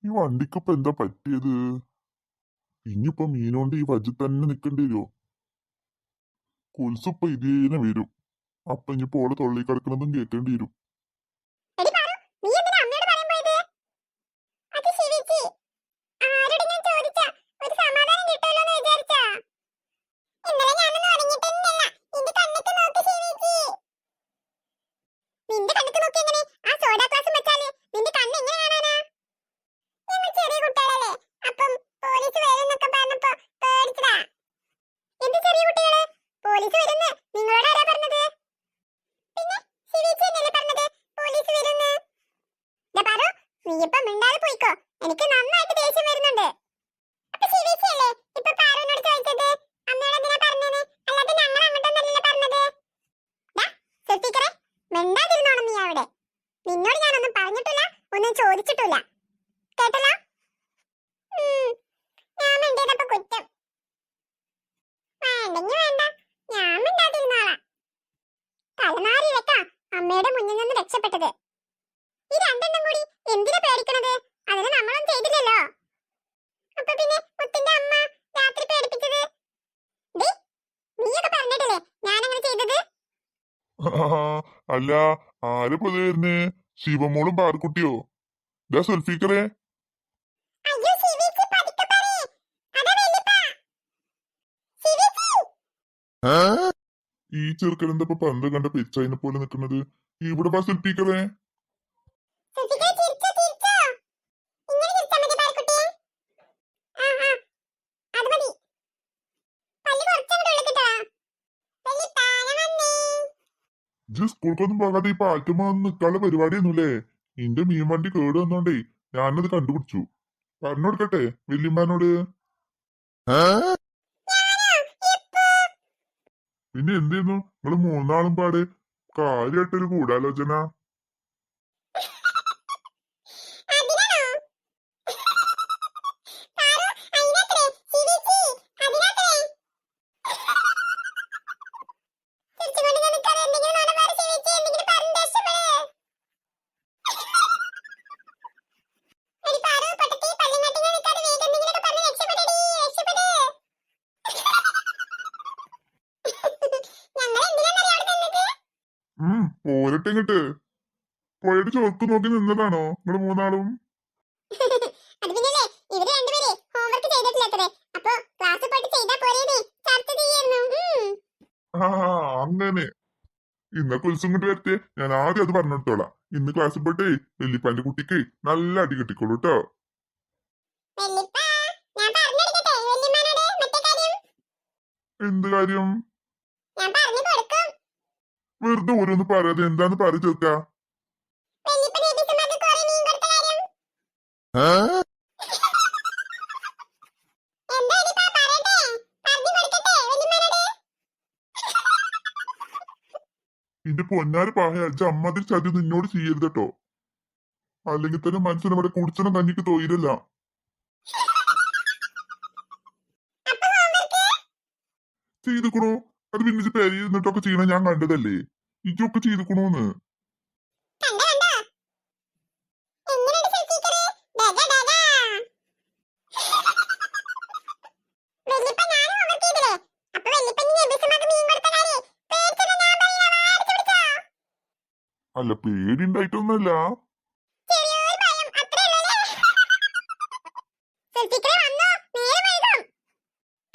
ഈ വണ്ടിക്കിപ്പോ എന്താ പറ്റിയത്? ഇനിയിപ്പോ മീനോണ്ട് ഈ വജ്ജി തന്നെ നിക്കേണ്ടി വരുമോ? കുൽസിപ്പോ ഇതേനെ വരും. അപ്പൊ ഇനിയിപ്പോ ഓളെ തൊള്ളി കിടക്കുന്നതും കേൾക്കേണ്ടി വരും. എടി പാറു, നീ എന്തിനാ അമ്മയോട് പറയാൻ പോയത്? അത് ശിവേച്ചി, ആരോട് ഞാൻ ചോദിച്ചാ ഒരു സമാധാനം കിട്ടുമല്ലോ എന്ന് വിചാരിച്ചാ. ഇന്നലെ ഞാനൊന്നും ഉറങ്ങിയിട്ടൊന്നുമല്ല. നിന്റെ കണ്ണൊക്കെ നോക്ക് ശിവേച്ചി. നിന്റെ കണ്ണൊക്കെ നോക്കി എങ്ങനെ ആ സോഡാ ഗ്ലാസ് വെച്ചാല് നിന്റെ കണ്ണ് എങ്ങനെ കാണാനാ? ഞങ്ങൾ ചെറിയ കുട്ടികളല്ലേ, അപ്പം പോലീസ് വരുന്നൊക്കെ പറഞ്ഞപ്പോ പേടിച്ചതാ. എന്ത് ചെറിയ കുട്ടികള്? പോലീസ് വരുന്ന് നിങ്ങളോട് ആരാ പറഞ്ഞത്? പിന്നെ ശിവേച്ചി എന്നല്ലേ പറഞ്ഞത് പോലീസ് വരുന്ന്. ദാ പാറു, നീ ഇപ്പൊ മിണ്ടാതെ പോയിക്കോ. എനിക്ക് നന്നായിട്ട് ദേഷ്യം വരുന്നുണ്ട്. അപ്പൊ ശിവേച്ചിയല്ലേ ഇപ്പൊ പാറുവിനോട് ചോദിച്ചത് അമ്മയോട് എന്തിനാ പറഞ്ഞേന്ന്? അല്ലാതെ ഞങ്ങൾ അങ്ങോട്ടൊന്നല്ലല്ലോ പറഞ്ഞത്. ദാ സെൽഫിക്കറെ, മിണ്ടാതിരുന്നോണം നീ അവിടെ. നിന്നോട് ഞാനൊന്നും പറഞ്ഞിട്ടില്ല, ഒന്നും ചോദിച്ചിട്ടില്ല. കേട്ടല്ലോ? ഞാൻ മിണ്ടിയതപ്പൊ കുറ്റം. വേണ്ടെങ്കി വേണ്ട, ഞാൻ മിണ്ടാതിരുന്നോളാം. തലനാരി വെക്കാ അമ്മയുടെ മുന്നിൽ നിന്ന് രക്ഷപ്പെട്ടത്. ഈ രണ്ടെണ്ണം കൂടി എന്തിനാ പേടിക്കണത്? അതിന് നമ്മളൊന്നും ചെയ്തില്ലല്ലോ. അപ്പൊ പിന്നെ മുത്തിന്റെ അമ്മ രാത്രി പേടിപ്പിച്ചത്? ദേ, നീയൊക്കെ പറഞ്ഞിട്ടില്ലേ ഞാൻ അങ്ങനെ ചെയ്തത്? അല്ല, ആരപ്പോ ഇത് വരുന്നേ? ശിവമോളും പാറക്കുട്ടിയോ? ദാ സുൽഫീക്കറേ. അയ്യോ ശിവേച്ചി, പതുക്കെ പറയ്. അതാ വെല്ലിപ്പ. ശിവേച്ചി, ഈ ചെറുക്കൻ എന്താ പന്ത് കണ്ട പിച്ചതിനെ പോലെ നിൽക്കുന്നത്? ഇവിടെ വാ സുൽഫീക്കറേ. സെൽഫിക്കറെ ചിരിച്ചോ ചിരിച്ചോ. ഇങ്ങനെ ചിരിച്ചാ മതി പാറക്കുട്ടിയെ. ആ ആ, അത് മതി. പല്ല് കുറച്ചങ്ങോട്ട് ഉള്ളിക്കിട്ടോ. വെല്ലിപ്പ ഞാൻ വന്നേ. ഇജ്ജ് സ്കൂൾക്കൊന്നും പോകാതെ ഈ പാറ്റുമ്പോ നിൽക്കാനുള്ള പരിപാടിയൊന്നുമില്ലേ? നിന്റെ മീൻ വണ്ടി കേട് വന്നോണ്ടേ ഞാനത് കണ്ടുപിടിച്ചു. പറഞ്ഞു കൊടുക്കട്ടെ വല്യമ്മാനോട്? ഞാനോ? എപ്പോ? പിന്നെ എന്തെയ്യുന്നു നിങ്ങള് മൂന്നാളും പാട് കാര്യമായിട്ടൊരു ഗൂഢാലോചന? അതിനാണോ? പാറു, അതിനത്രേ. ശിവേച്ചി, അതിനത്രേ. ചിരിച്ചുകൊണ്ട് ഞാൻ നിൽക്കാതെ എന്തെങ്കിലും നുണ പറ ശിവേച്ചി, എന്തെങ്കിലും പറഞ്ഞ് രക്ഷപ്പെട്. എടി പാറു, പൊട്ടത്തി, പല്ലും കാട്ടി ഞാൻ നിൽക്കാതെ വേഗം എന്തെങ്കിലുമൊക്കെ പറഞ്ഞ് രക്ഷപ്പെടെടി, രക്ഷപ്പെട്. ഞങ്ങൾ എന്തിനാന്നറിയോ അവിടെ ചെന്നത്? പോരട്ടെ ഇങ്ങട്ട്. പോയിട്ട് ചോർക്ക് നോക്കി നിന്നതാണോ നിങ്ങള് മൂന്നാളും? അത് പിന്നല്ലേ, ഇവര് രണ്ടുപേരെ ഹോംവർക്ക് ചെയ്തിട്ടില്ലത്രേ. അപ്പൊ ക്ലാസ് പോയിട്ട് ചെയ്താ പോരേന്ന് ചർച്ച ചെയ്യായിരുന്നു. ആ അങ്ങനെ. ഇന്ന കുൽസും ഇങ്ങോട്ട് വരട്ടെ, ഞാൻ ആദ്യം അത് പറഞ്ഞെടുത്തോളാം. ഇന്ന് ക്ലാസ്സിൽ പോയിട്ടേ വെല്ലിപ്പാന്റെ കുട്ടിക്ക് നല്ല അടി കിട്ടിക്കോളൂ കേട്ടോ. വെല്ലിപ്പ, ഞാൻ പറഞ്ഞെടുക്കട്ടെ വല്യമ്മാനോട് മറ്റേ കാര്യം? എന്ത് കാര്യം? ഞാൻ പറഞ്ഞു കൊടുക്കും. വെറുതെ ഓരോന്ന് പറയാതെ എന്താന്ന് പറ ചേർക്ക. വെല്ലിപ്പ നബീസമ്മക്ക് കുറെ മീൻ കൊടുത്ത കാര്യം. എന്താ ഇനിയിപ്പോ പറയട്ടെ? പറഞ്ഞു കൊടുക്കട്ടെ വല്യമ്മാനോട്? എന്റെ പൊന്നാര് പായ അജ്ജ അമ്മതിൽ ചതി നിന്നോട് ചെയ്യരുത് കേട്ടോ. അല്ലെങ്കിൽ തന്നെ മനസ്സിന് ഇവിടെ കുടിച്ചണം കഞ്ഞിക്ക് തൊയിലല്ല. അപ്പൊ ഹോംവർക്ക് ചെയ്തുക്കണോ? അത് പിന്നെ ഇജ്ജ് പെരയിൽ നിന്നിട്ടൊക്കെ ചെയ്യണ ഞാൻ കണ്ടതല്ലേ. ഇജൊക്കെ ചെയ്തുക്കണോന്ന്. കണ്ട കണ്ട. എങ്ങനെയുണ്ട് സെൽഫിക്കറ്? ഡഗ ഡഗ. വെല്ലിപ്പ ഞാൻ ഹോംവർക്ക് ചെയ്തില്ലേ? അപ്പൊ വെല്ലിപ്പ ഇനി നബീസമ്മക്ക് മീൻ കൊടുത്ത കാര്യം പേടിച്ചെന്ന് ഞാൻ പറയില്ല. വാടിച്ചു പിടിച്ചോ. അല്ല പേടി ഉണ്ടായിട്ടൊന്നല്ല. ചെറിയൊരു ഭയം, അത്രേ ഉള്ളൂല്ലേ? സെൽഫിക്കറെ വന്നോ, നേരെ വൈകും.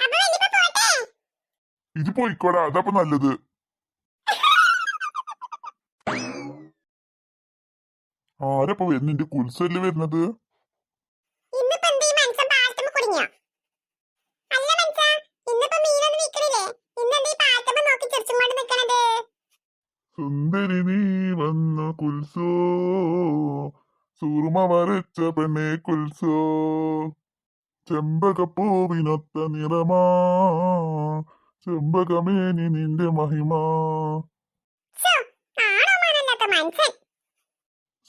അപ്പൊ വെല്ലിപ്പ പോട്ടെ. ഇത് പോയിക്കോടാ, അതപ്പൊ നല്ലത്. ആരപ്പൊ വരുന്ന? എന്റെ കുൽസല്ലേ വരുന്നത്? ഇന്നിപ്പോ എന്താ ഈ മനുഷ്യൻ പാലത്തുമ്മ കുടുങ്ങിയോ? അല്ല മനുഷ്യ, ഇന്നിപ്പോ മീനൊന്നും വിൽക്കണില്ലേ? ഇന്നെന്താ ഈ പാലത്തുമ്മ നോക്കി ചിരിച്ചും കൊണ്ട് നിക്കണത്? സുന്ദരി നീ വന്നു കുൽസോ, സൂർമ വരച്ച പെണ്ണെ കുൽസോ, ചെമ്പകപ്പൂവിനൊത്ത നിറമാ, ചെമ്പകമേനി നിന്റെ മഹിമ. ശ്ശോ, ആണോ മാനല്ലാത്ത മനുഷ്യൻ.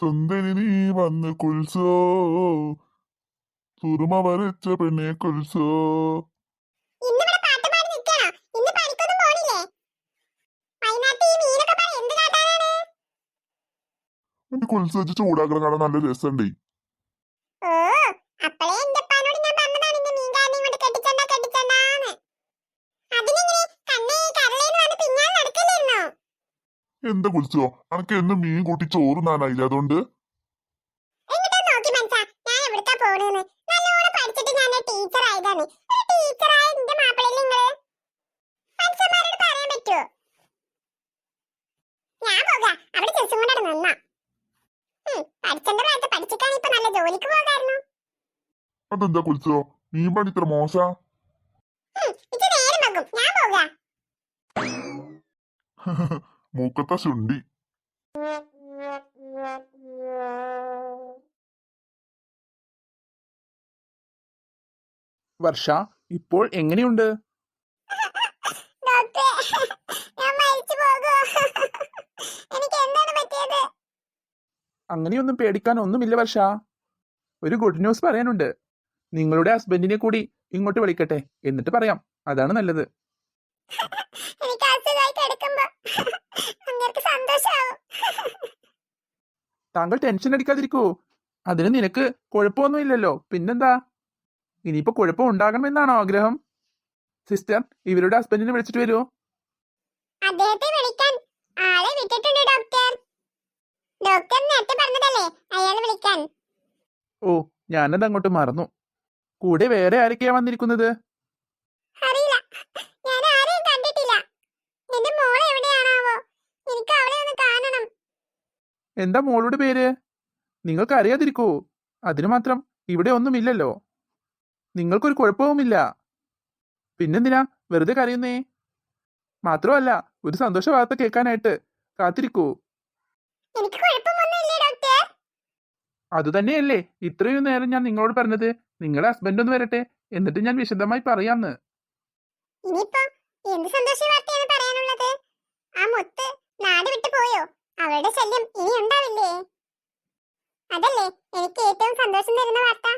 സുന്ദരി നീ വന്നു കുൽസോ, സുറുമ വരച്ച പെണ്ണെ കുൽസോ. ഇന്നിവിടെ പാട്ട് പാടി നിൽക്കണോ? ഇന്ന് പണിക്കൊന്നും പോണില്ലേ? വൈകുന്നേരത്തെ ഈ മീനൊക്കെ പറ എന്ത് കാട്ടാനാണ്? എന്റെ കുൽസ് വെച്ച് ചൂടാക്കണ കാണാൻ നല്ല രസമുണ്ടേ. ഓ, അപ്പളേ എന്റെ അപ്പാനോട് ഞാൻ പറഞ്ഞതാണ് എന്റെ മീൻകാരനെ കൊണ്ട് കെട്ടിച്ചണ്ടാന്ന്. അതിനെങ്ങനെ കണ്ണേ കരളേന്ന് വന്ന് പിന്നാലെ നടക്കില്ലായിരുന്നോ? എന്താ കുളിച്ചോ? അനക്ക് എന്നും മീൻ കൂട്ടി ചോറ് നാനായില്ല അതുകൊണ്ട്. എന്നിട്ട് നോക്കി മനസ്സാ ഞാൻ എവിടുക്കാ പോണെന്ന്. നല്ലോണം പഠിച്ചിട്ട് ഞാൻ ടീച്ചർ ആയതാണ്. ഒരു ടീച്ചറായ എന്റെ മാപ്പിളയിൽ നിങ്ങള് മനുഷ്യന്മാരോട് പറയാൻ പറ്റുമോ? ഞാൻ പോകാ, അവിടെ ചെസ്സും കൊണ്ടാണ് നിന്നാ. പഠിച്ചെന്റെ പ്രായത്ത് പഠിച്ചിട്ടാണ് ഇപ്പൊ നല്ല ജോലിക്ക് പോകായിരുന്നു. അതെന്താ കുളിച്ചോ? മീൻ പണി ഇത്ര മോശാ? ഇത് നേരം വെക്കും, ഞാൻ പോകാ. മൂക്കത്ത ശുണ്ടി. വർഷ ഇപ്പോൾ എങ്ങനെയുണ്ട്? ഡോക്ടറെ, ഞാൻ മരിച്ചു പോകുമോ? എനിക്ക് എന്താണ് പറ്റിയത്? അങ്ങനെയൊന്നും പേടിക്കാൻ ഒന്നുമില്ല വർഷ. ഒരു ഗുഡ് ന്യൂസ് പറയാനുണ്ട്. നിങ്ങളുടെ ഹസ്ബൻഡിനെ കൂടി ഇങ്ങോട്ട് വിളിക്കട്ടെ, എന്നിട്ട് പറയാം. അതാണ് നല്ലത്. എനിക്ക് അസുഖമായി കിടക്കുമ്പോ അങ്ങേർക്ക് സന്തോഷാവും. താങ്കൾ ടെൻഷൻ അടിക്കാതിരിക്കൂ. അതിന് നിനക്ക് കുഴപ്പമൊന്നുമില്ലല്ലോ, പിന്നെന്താ? ഇനിയിപ്പോ കുഴപ്പം ഉണ്ടാകണമെന്നാണോ ആഗ്രഹം? സിസ്റ്റർ, ഇവരുടെ ഹസ്ബൻഡിനെ വിളിച്ചിട്ട് വരുമോ? അദ്ദേഹത്തെ വിളിക്കാൻ ആളെ വിട്ടിട്ടുണ്ട് ഡോക്ടർ. ഡോക്ടർ നേരത്തെ പറഞ്ഞതല്ലേ അയാളെ വിളിക്കാൻ. ഓ, ഞാനത് അങ്ങോട്ട് മറന്നു. കൂടെ വേറെ ആരൊക്കെയാ വന്നിരിക്കുന്നത്? അറിയില്ല, ഞാൻ ആരെയും കണ്ടിട്ടില്ല. എന്റെ മോളെ എവിടെയാണാവോ? എനിക്ക് അവളെ ഒന്ന് കാണണം. എന്താ മോളുടെ പേര്? നിങ്ങൾക്ക് അറിയാതിരിക്കൂ. അതിനു മാത്രം ഇവിടെ ഒന്നുമില്ലല്ലോ. നിങ്ങൾക്കൊരു കുഴപ്പവുമില്ല. പിന്നെന്തിനാ വെറുതെ കരയുന്നേ? മാത്രമല്ല, ഒരു സന്തോഷ വാർത്ത കേൾക്കാനായിട്ട് കാത്തിരിക്കൂ. എനിക്ക് കുഴപ്പമൊന്നുമില്ല ഡോക്ടർ. അതുതന്നെയല്ലേ ഇത്രയും നേരം ഞാൻ നിങ്ങളോട് പറഞ്ഞത്. നിങ്ങളുടെ ഹസ്ബൻഡ് ഒന്ന് വരട്ടെ, എന്നിട്ട് ഞാൻ വിശദമായി പറയാന്ന്. ഇനിയിപ്പോ എന്ത് സന്തോഷ വാർത്തയാണ് പറയാനുള്ളത്? ആ മുത്ത് നാട് വിട്ടു പോയോ? അവളുടെ ശല്യം ഇനി ഉണ്ടാവില്ലേ? അതല്ലേ എനിക്ക് ഏറ്റവും സന്തോഷം തരുന്ന വാർത്ത.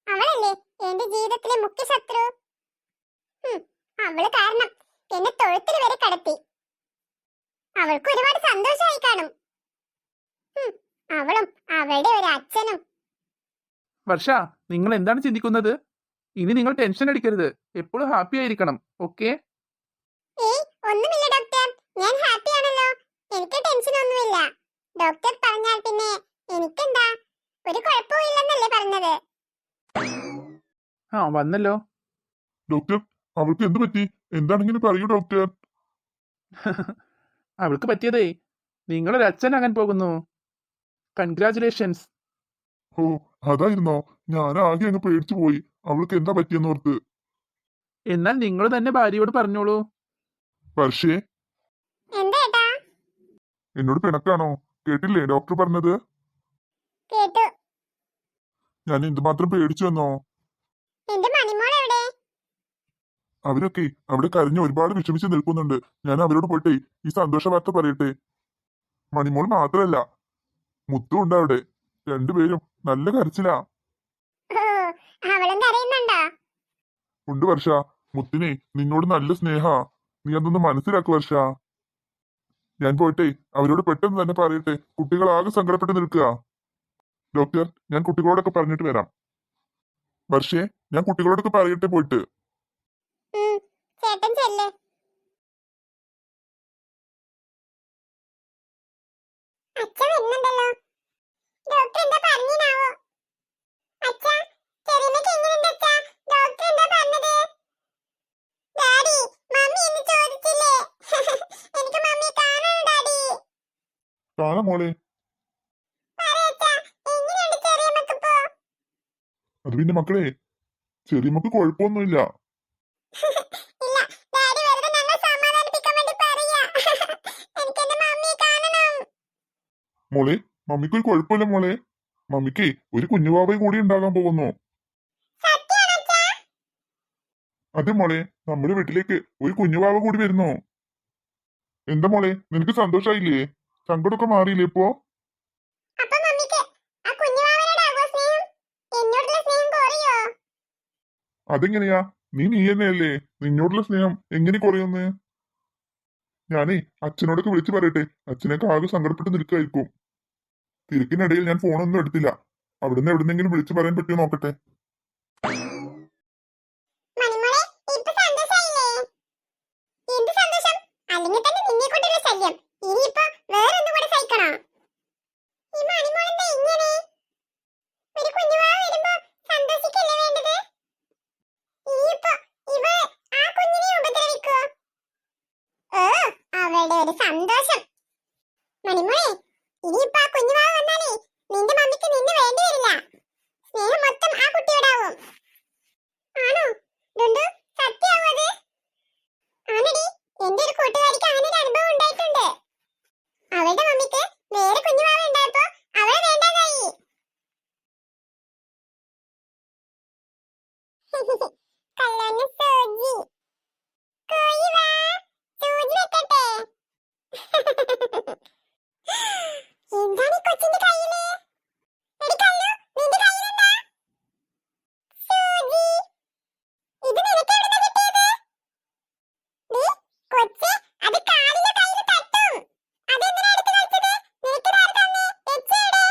അവളല്ലേ എന്റെ ജീവിതത്തിലെ മുഖ്യ ശത്രു. അവള് കാരണം എന്നെ തൊഴുത്തിൽ വരെ കടത്തി. അവൾക്ക് ഒരുപാട് സന്തോഷമായി കാണും. അവളും അവളുടെ ഒരു അച്ഛനും. വർഷ, നിങ്ങൾ എന്താണ് ചിന്തിക്കുന്നത്? ഇനി നിങ്ങൾ ടെൻഷൻ അടിക്കരുത്. എപ്പോഴും ഹാപ്പി ആയിരിക്കണം. ഓക്കെ? ഏയ് ഒന്നുമില്ല ഡോക്ടർ, ഞാൻ ഹാപ്പിയാണല്ലോ. എനിക്ക് ടെൻഷൻ ഒന്നുമില്ല. ഡോക്ടർ പറഞ്ഞാൽ പിന്നെ എനിക്കെന്താ? ഒരു കുഴപ്പവും ഇല്ലെന്നല്ലേ പറഞ്ഞത്? ആ, വന്നല്ലോ. ഡോക്ടർ, അവൾക്ക് എന്ത് പറ്റി? എന്താണെങ്കിലും പറയൂ ഡോക്ടർ. അവൾക്ക് പറ്റിയതേ നിങ്ങളൊരു അച്ഛനാകാൻ പോകുന്നു. കൺഗ്രാചുലേഷൻസ്. ഓ, അതായിരുന്നോ? ഞാൻ ആകെ അങ്ങ് പേടിച്ചു പോയി. അവൾക്ക് എന്താ പറ്റിയെന്നോർത്ത്. എന്നാൽ നിങ്ങൾ തന്നെ ഭാര്യയോട് പറഞ്ഞോളൂ. പക്ഷേ എന്താ ഏട്ടാ? എന്നോട് പിണക്കാണോ? കേട്ടില്ലേ ഡോക്ടർ പറഞ്ഞത്? കേട്ടു. ഞാൻ എന്തുമാത്രം പേടിച്ചു എന്നോ? എന്റെ മണിമോൾ എവിടെ? അവരൊക്കെ അവിടെ കരഞ്ഞ് ഒരുപാട് വിഷമിച്ച് നിൽക്കുന്നുണ്ട്. ഞാൻ അവരോട് പോയിട്ടേ ഈ സന്തോഷ വാർത്ത പറയട്ടെ. മണിമോൾ മാത്രല്ല, മുത്തും ഉണ്ട് അവിടെ. രണ്ടുപേരും നല്ല കരച്ചിലാ. ഓ, അവളും കരയുന്നുണ്ടോ? ഉണ്ട് വർഷ. മുത്തിനെ നിന്നോട് നല്ല സ്നേഹാ. നീ അതൊന്ന് മനസ്സിലാക്ക് വർഷ. ഞാൻ പോയിട്ടേ അവരോട് പെട്ടെന്ന് തന്നെ പറയട്ടെ. കുട്ടികൾ ആകെ സങ്കടപ്പെട്ട് നിൽക്കുക. ഡോക്ടർ, ഞാൻ കുട്ടികളോടൊക്കെ പറഞ്ഞിട്ട് വരാം. വർഷേ, ഞാൻ കുട്ടികളോടൊക്കെ പറയട്ടെ പോയിട്ട്. ചേട്ടൻ ചെല്ല്. അച്ഛൻ വരുന്നുണ്ടല്ലോ. ഡോക്ടർ എന്താ പറഞ്ഞിനാവോ? അച്ഛാ, ചെറിയമ്മയ്ക്ക് എങ്ങനെയുണ്ട് അച്ഛാ? ഡോക്ടർ എന്താ പറഞ്ഞത്? ഡാഡി, മമ്മി എന്ന് ചോദിച്ചില്ലേ? എനിക്ക് മമ്മിയെ കാണണം ഡാഡി. കാണാം മോളെ. പറയച്ചാ, എങ്ങനെയുണ്ട് ചെറിയമ്മക്ക് ഇപ്പോ? അത് പിന്നെ മക്കളെ, ചെറിയമ്മക്ക് കുഴപ്പമൊന്നുമില്ല. ഇല്ല, ഡാഡി വെറുതെ ഞങ്ങൾ സമാധാനിപ്പിക്കാൻ വേണ്ടി പറയാ. എനിക്ക് എന്റെ മമ്മിയെ കാണണം. മോളെ, മമ്മിക്ക് ഒരു കുഴപ്പമില്ല മോളെ. മമ്മിക്ക് ഒരു കുഞ്ഞുവാവയും കൂടി ഉണ്ടാകാൻ പോകുന്നു. സത്യാണോ അച്ഛാ? അതെ മോളെ, നമ്മുടെ വീട്ടിലേക്ക് ഒരു കുഞ്ഞുവാവ കൂടി വരുന്നു. എന്താ മോളെ, നിനക്ക് സന്തോഷായില്ലേ? സങ്കടമൊക്കെ മാറിയില്ലേ ഇപ്പോ? അപ്പൊ മമ്മിക്ക് ആ കുഞ്ഞുവാവനോടാകോ സ്നേഹം? എന്നോടുള്ള സ്നേഹം കുറയോ? അതെങ്ങനെയാ? നീ തന്നെയല്ലേ. നിന്നോടുള്ള സ്നേഹം എങ്ങനെ കുറയുന്നു? ഞാനേ അച്ഛനോടൊക്കെ വിളിച്ചു പറയട്ടെ. അച്ഛനൊക്കെ ആകെ സങ്കടപ്പെട്ട് നിൽക്കായിരിക്കും. തിരക്കിനിടയിൽ ഞാൻ ഫോണൊന്നും എടുത്തില്ല. അവിടുന്ന് എവിടുന്നെങ്കിലും വിളിച്ചു പറയാൻ പറ്റുമോ നോക്കട്ടെ. മണിമോളെ ഇപ്പൊ സന്തോഷായില്ലേ? എന്ത് സന്തോഷം? അല്ലെങ്കിൽ തന്നെ നിന്നെ കൊണ്ടൊരു ശല്യം. ഇനിയിപ്പോ വേറൊന്നും കൂടെ സഹിക്കണോ? ഈ മണിമോളെന്താ ഇങ്ങനെ? ഒരു കുഞ്ഞുവാവ വരുമ്പോ സന്തോഷിക്കല്ലേ വേണ്ടത്? ഇനിയിപ്പോ ഇവൾ ആ കുഞ്ഞിനെ ഉപദ്രവിക്കോ? അവളുടെ ഒരു സന്തോഷം. മണിമോളെ ഇനിയിപ്പോ ആ കുഞ്ഞുവാവ വന്നാലേ നിന്റെ മമ്മിക്ക് നിന്നെ വേണ്ടി വരില്ല. സ്നേഹം മൊത്തം ആ കുട്ടിയോടാവും. ആണോ ഡുണ്ടു? സത്യാവോ അത്? ആണെടി, എന്റെ ഒരു കൂട്ടുകാരിക്ക് അങ്ങനെ ഒരു അനുഭവം ഉണ്ടായിട്ടുണ്ട്. അവളുടെ മമ്മിക്ക് വേറെ കുഞ്ഞുവാവ ഉണ്ടായപ്പോ അവളെ വേണ്ടാതായി. കല്ലോന സൂചി കോയി വാ, സൂചി വെക്കട്ടെ. എന്താണ് ഈ കൊച്ചിന്റെ കയ്യില്? എടി കല്ലു, നിന്റെ കയ്യിലെന്താ? സൂചി. ഇത് നിനക്ക് എവിടുന്നാ കിട്ടിയത്? നീ കൊച്ചേ, അത് കാലിലെ കയ്യില് തട്ടും. അതെന്തിനാ എടുത്ത് കളിച്ചത്? നിനക്കിത് ആര് തന്നേ? എച്ചേടെ?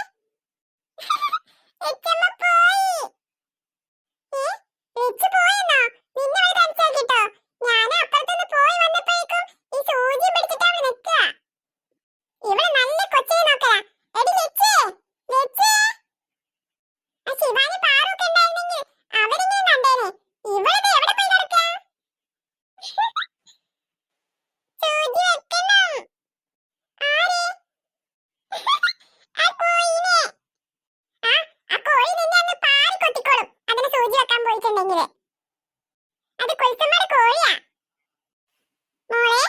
എച്ചമ്മ പോയി. എച്ച് പോയെന്നോ? നിന്നെ അവള് തനിച്ചാക്കിട്ടോ? ഞാൻ അപ്പുറത്തുനിന്ന് പോയി വന്നപ്പോഴേക്കും ഈ സൂചി പിടിച്ചിട്ട് അവള് നിൽക്കുക. ഇവള് നല്ല കൊച്ചിനെ നോക്കലാ. എടി ലച്ചേ, ലച്ചേ. ആ ശിവാനി പാറൊക്കെ ഉണ്ടായിരുന്നെങ്കിൽ അവരിങ്ങനെ കണ്ടേനെ. ഇവളിത് എവിടെ പോയി കിടക്കാ? സൂചി വെക്കണം. ആര്? ആ കോയിനെ. ആ കോഴി നിന്നെ അങ്ങ് പാറി കൊത്തിക്കോളും. അതിന് സൂചി വെക്കാൻ പോയിട്ടുണ്ടെങ്കില്. അത് കൊൽസമ്മയുടെ കോഴിയാ. മോളെ